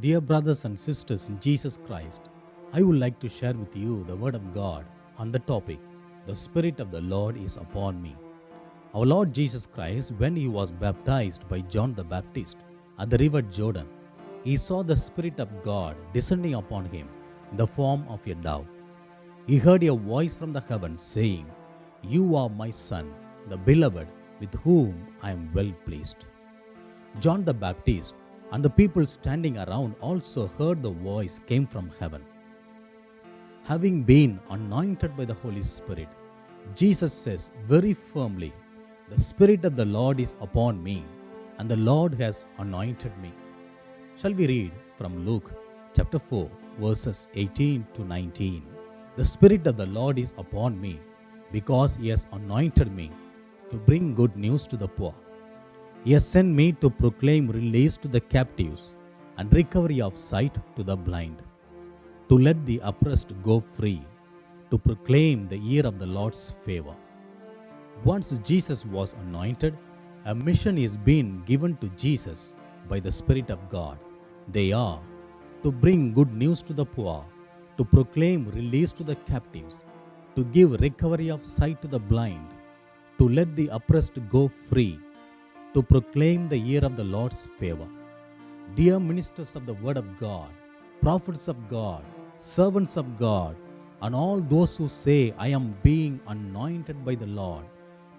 Dear brothers and sisters in Jesus Christ, I would like to share with you the Word of God on the topic, The Spirit of the Lord is upon me. Our Lord Jesus Christ, when he was baptized by John the Baptist at the river Jordan, he saw the Spirit of God descending upon him in the form of a dove. He heard a voice from the heavens saying, "You are my Son, the beloved, with whom I am well pleased." John the Baptist and the people standing around also heard the voice came from heaven. Having been anointed by the Holy Spirit, Jesus says very firmly, "The Spirit of the Lord is upon me, and the Lord has anointed me." Shall we read from Luke chapter 4, verses 18 to 19? The Spirit of the Lord is upon me, because he has anointed me to bring good news to the poor. He has sent me to proclaim release to the captives and recovery of sight to the blind, to let the oppressed go free, to proclaim the year of the Lord's favor. Once Jesus was anointed, a mission is being given to Jesus by the Spirit of God. They are to bring good news to the poor, to proclaim release to the captives, to give recovery of sight to the blind, to let the oppressed go free, to proclaim the year of the Lord's favor. Dear ministers of the Word of God, prophets of God, servants of God, and all those who say, "I am being anointed by the Lord,"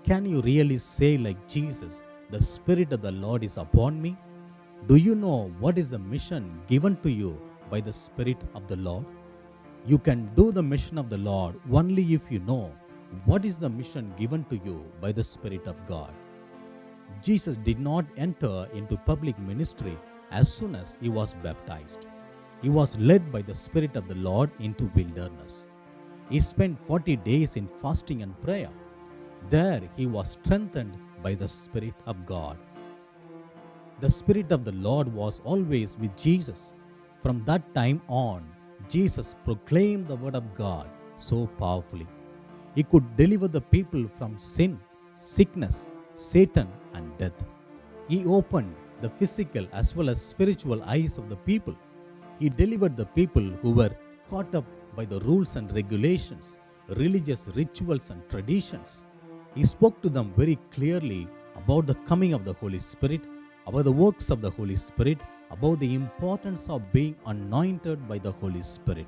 can you really say, like Jesus, "The Spirit of the Lord is upon me"? Do you know what is the mission given to you by the Spirit of the Lord? You can do the mission of the Lord only if you know what is the mission given to you by the Spirit of God. Jesus did not enter into public ministry as soon as he was baptized. He was led by the Spirit of the Lord into wilderness. He spent 40 days in fasting and prayer. There he was strengthened by the Spirit of God. The Spirit of the Lord was always with Jesus. From that time on, Jesus proclaimed the Word of God so powerfully. He could deliver the people from sin, sickness, Satan, and death. He opened the physical as well as spiritual eyes of the people. He delivered the people who were caught up by the rules and regulations, religious rituals and traditions. He spoke to them very clearly about the coming of the Holy Spirit, about the works of the Holy Spirit, about the importance of being anointed by the Holy Spirit.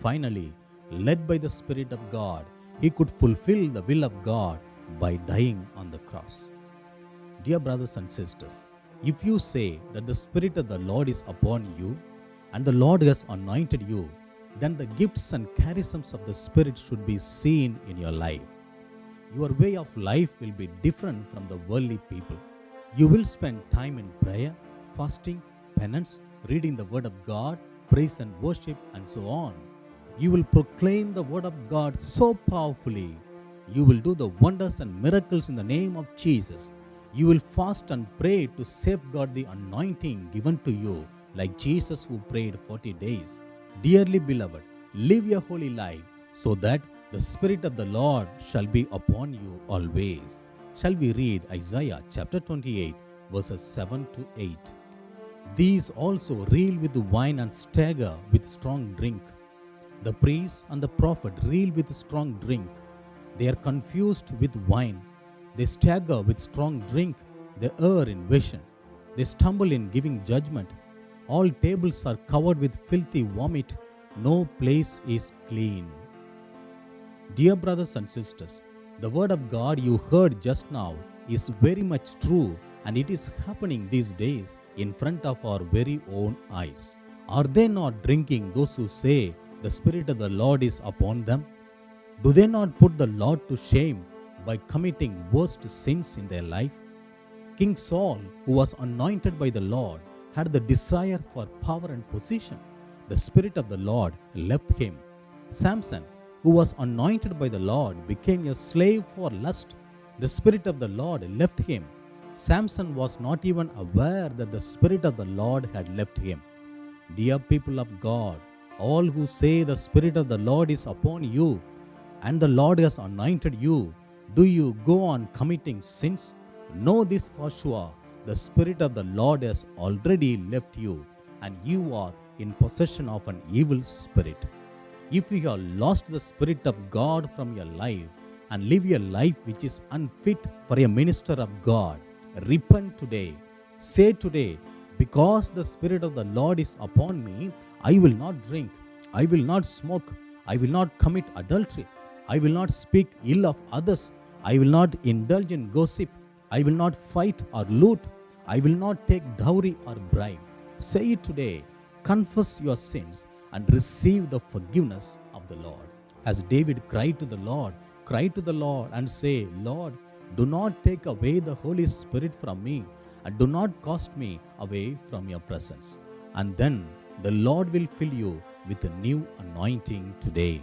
Finally, led by the Spirit of God, he could fulfill the will of God by dying on the cross. Dear brothers and sisters, if you say that the Spirit of the Lord is upon you and the Lord has anointed you, then the gifts and charisms of the Spirit should be seen in your life. Your way of life will be different from the worldly people. You will spend time in prayer, fasting, penance, reading the Word of God, praise and worship, and so on. You will proclaim the Word of God so powerfully. You will do the wonders and miracles in the name of Jesus. You will fast and pray to safeguard the anointing given to you, like Jesus who prayed 40 days. Dearly beloved, live a holy life so that the Spirit of the Lord shall be upon you always. Shall we read Isaiah chapter 28, verses 7 to 8? These also reel with wine and stagger with strong drink. The priest and the prophet reel with strong drink. They are confused with wine. They stagger with strong drink. They err in vision. They stumble in giving judgment. All tables are covered with filthy vomit. No place is clean. Dear brothers and sisters, the word of God you heard just now is very much true, and it is happening these days in front of our very own eyes. Are they not drinking, those who say the Spirit of the Lord is upon them? Do they not put the Lord to shame by committing worst sins in their life? King Saul, who was anointed by the Lord, had the desire for power and position. The Spirit of the Lord left him. Samson, who was anointed by the Lord, became a slave for lust. The Spirit of the Lord left him. Samson was not even aware that the Spirit of the Lord had left him. Dear people of God, all who say the Spirit of the Lord is upon you and the Lord has anointed you, do you go on committing sins? Know this for sure, the Spirit of the Lord has already left you. and you are in possession of an evil spirit. If you have lost the Spirit of God from your life and live a life which is unfit for a minister of God, repent today. Say today, because the Spirit of the Lord is upon me, I will not drink, I will not smoke, I will not commit adultery, I will not speak ill of others, I will not indulge in gossip, I will not fight or loot, I will not take dowry or bribe. Say it today. Confess your sins and receive the forgiveness of the Lord. As David cried to the Lord, cry to the Lord and say, Lord, do not take away the Holy Spirit from me and do not cast me away from your presence. And then the Lord will fill you with a new anointing today.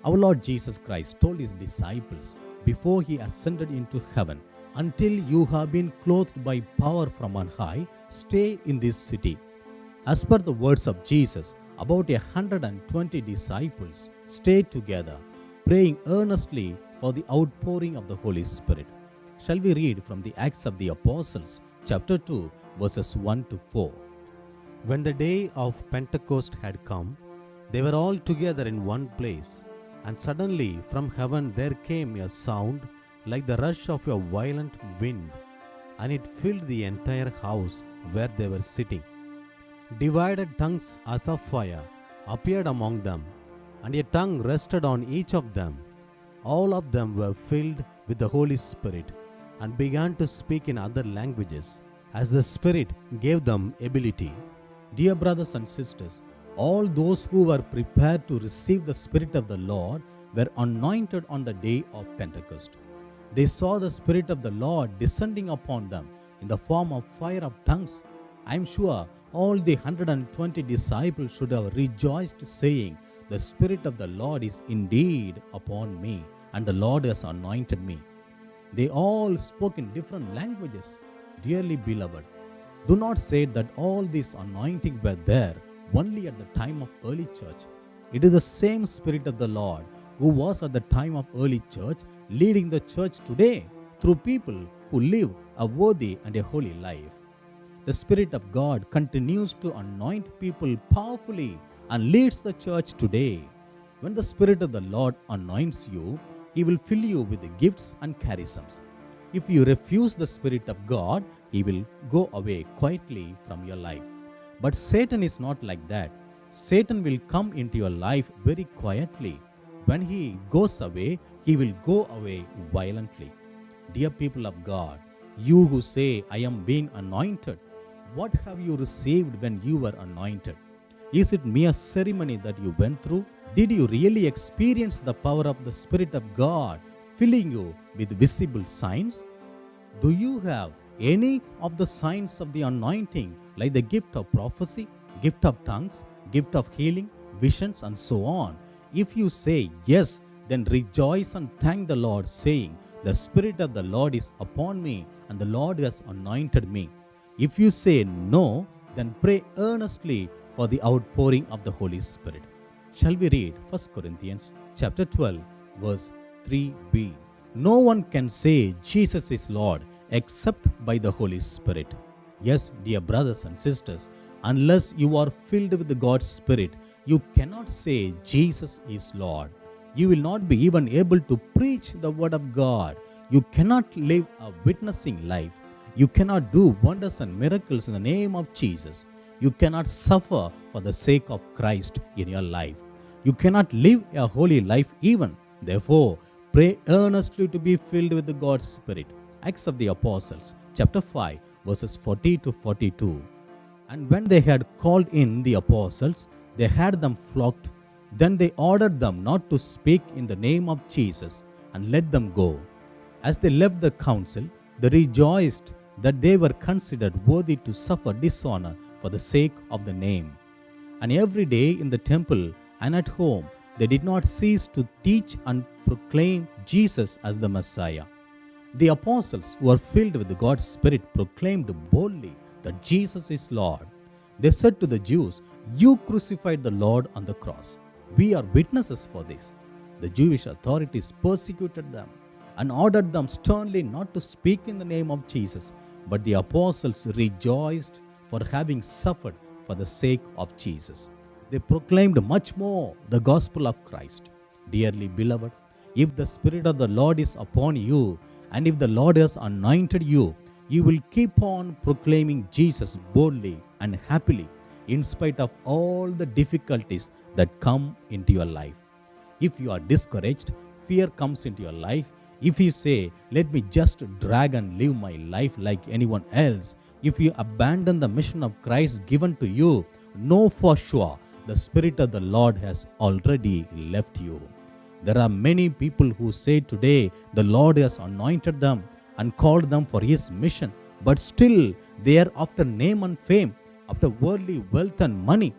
Our Lord Jesus Christ told his disciples before he ascended into heaven, until you have been clothed by power from on high, stay in this city. As per the words of Jesus, about 120 disciples stayed together, praying earnestly for the outpouring of the Holy Spirit. Shall we read from the Acts of the Apostles, chapter 2, verses 1 to 4. When the day of Pentecost had come, they were all together in one place, and suddenly from heaven there came a sound like the rush of a violent wind, and it filled the entire house where they were sitting. Divided tongues as of fire appeared among them, and a tongue rested on each of them. All of them were filled with the Holy Spirit and began to speak in other languages, as the Spirit gave them ability. Dear brothers and sisters, all those who were prepared to receive the Spirit of the Lord were anointed on the day of Pentecost. They saw the Spirit of the Lord descending upon them in the form of fire of tongues. I am sure all the 120 disciples should have rejoiced, saying, the Spirit of the Lord is indeed upon me, and the Lord has anointed me. They all spoke in different languages. Dearly beloved, do not say that all these anointings were there only at the time of early church. It is the same Spirit of the Lord who was at the time of early church leading the church today through people who live a worthy and a holy life. The Spirit of God continues to anoint people powerfully and leads the church today. When the Spirit of the Lord anoints you, He will fill you with the gifts and charisms. If you refuse the Spirit of God, He will go away quietly from your life. But Satan is not like that. Satan will come into your life very quietly. When he goes away, he will go away violently. Dear people of God, you who say, I am being anointed, what have you received when you were anointed? Is it mere ceremony that you went through? Did you really experience the power of the Spirit of God filling you with visible signs? Do you have any of the signs of the anointing, like the gift of prophecy, gift of tongues, gift of healing, visions, and so on? If you say yes, then rejoice and thank the Lord, saying, the Spirit of the Lord is upon me, and the Lord has anointed me. If you say no, then pray earnestly for the outpouring of the Holy Spirit. Shall we read 1 Corinthians chapter 12, verse 3b. No one can say Jesus is Lord except by the Holy Spirit. Yes, dear brothers and sisters, unless you are filled with God's Spirit, you cannot say Jesus is Lord. You will not be even able to preach the word of God. You cannot live a witnessing life. You cannot do wonders and miracles in the name of Jesus. You cannot suffer for the sake of Christ in your life. You cannot live a holy life even. Therefore, pray earnestly to be filled with the God's Spirit. Acts of the Apostles, chapter 5, verses 40 to 42. And when they had called in the apostles, they had them flogged. Then they ordered them not to speak in the name of Jesus and let them go. As they left the council, they rejoiced that they were considered worthy to suffer dishonor for the sake of the name. And every day in the temple and at home, they did not cease to teach and proclaim Jesus as the Messiah. The apostles who were filled with God's Spirit proclaimed boldly that Jesus is Lord. They said to the Jews, you crucified the Lord on the cross. We are witnesses for this. The Jewish authorities persecuted them and ordered them sternly not to speak in the name of Jesus. But the apostles rejoiced for having suffered for the sake of Jesus. They proclaimed much more the gospel of Christ. Dearly beloved, if the Spirit of the Lord is upon you, and if the Lord has anointed you, you will keep on proclaiming Jesus boldly and happily, in spite of all the difficulties that come into your life. If you are discouraged, fear comes into your life. If you say, let me just drag and live my life like anyone else, if you abandon the mission of Christ given to you, know for sure the Spirit of the Lord has already left you. There are many people who say today the Lord has anointed them and called them for His mission, but still they are after name and fame, after worldly wealth and money.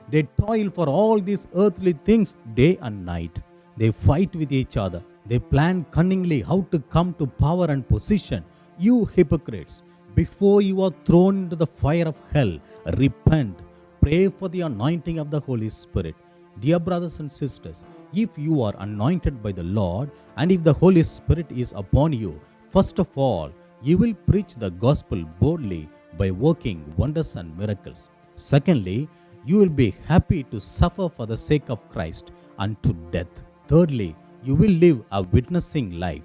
They toil for all these earthly things day and night. They fight with each other. They plan cunningly how to come to power and position. You hypocrites, before you are thrown into the fire of hell, repent. Pray for the anointing of the Holy Spirit. Dear brothers and sisters, if you are anointed by the Lord and if the Holy Spirit is upon you, first of all, you will preach the gospel boldly by working wonders and miracles. Secondly, you will be happy to suffer for the sake of Christ unto death. Thirdly, you will live a witnessing life.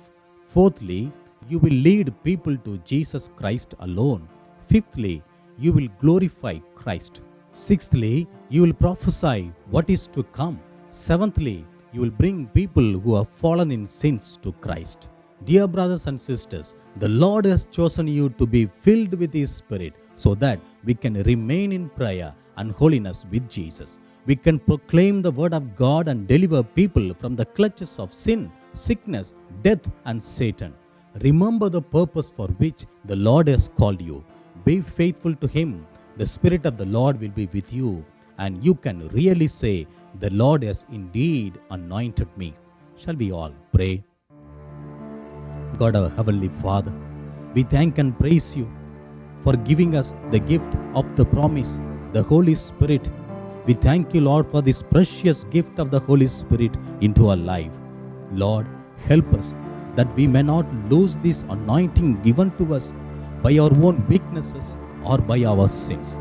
Fourthly, you will lead people to Jesus Christ alone. Fifthly, you will glorify Christ. Sixthly, you will prophesy what is to come. Seventhly, you will bring people who have fallen in sins to Christ. Dear brothers and sisters, the Lord has chosen you to be filled with His Spirit so that we can remain in prayer and holiness with Jesus. We can proclaim the word of God and deliver people from the clutches of sin, sickness, death, and Satan. Remember the purpose for which the Lord has called you. Be faithful to Him. The Spirit of the Lord will be with you, and you can really say, the Lord has indeed anointed me. Shall we all pray? God, our Heavenly Father, we thank and praise you for giving us the gift of the promise, the Holy Spirit. We thank you, Lord, for this precious gift of the Holy Spirit into our life. Lord, help us that we may not lose this anointing given to us by our own weaknesses or by our sins.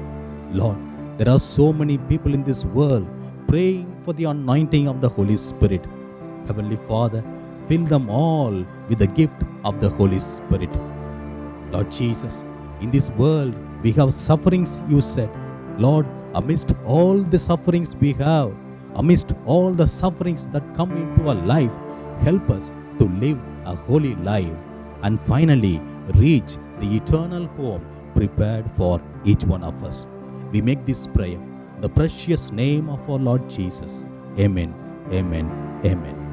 Lord, there are so many people in this world praying for the anointing of the Holy Spirit. Heavenly Father, fill them all with the gift of the Holy Spirit. Lord Jesus, in this world we have sufferings, you said. Lord, amidst all the sufferings we have, amidst all the sufferings that come into our life, help us to live a holy life and finally reach the eternal home prepared for each one of us. We make this prayer in the precious name of our Lord Jesus. Amen. Amen. Amen.